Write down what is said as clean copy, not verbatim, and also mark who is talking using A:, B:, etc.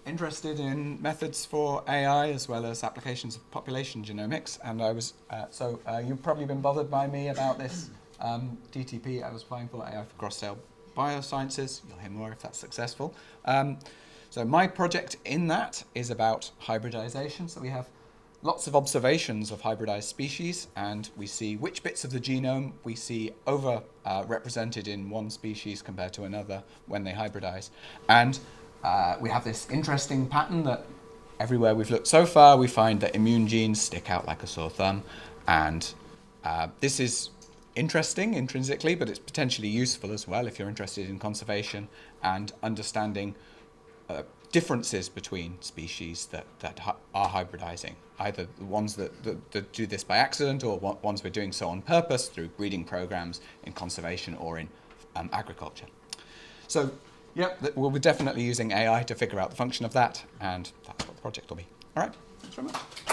A: interested in methods for AI as well as applications of population genomics, and I was you've probably been bothered by me about this DTP I was applying for, AI for cross-cell biosciences. You'll hear more if that's successful. So my project in that is about hybridization. So we have lots of observations of hybridized species, and we see which bits of the genome we see represented in one species compared to another when they hybridize. And we have this interesting pattern that everywhere we've looked so far, we find that immune genes stick out like a sore thumb. And this is interesting intrinsically, but it's potentially useful as well if you're interested in conservation and understanding differences between species that are hybridizing, either the ones that do this by accident or ones we're doing so on purpose through breeding programs in conservation or in agriculture. So, yeah, we'll be definitely using AI to figure out the function of that, and that's what the project will be. All right, thanks very much.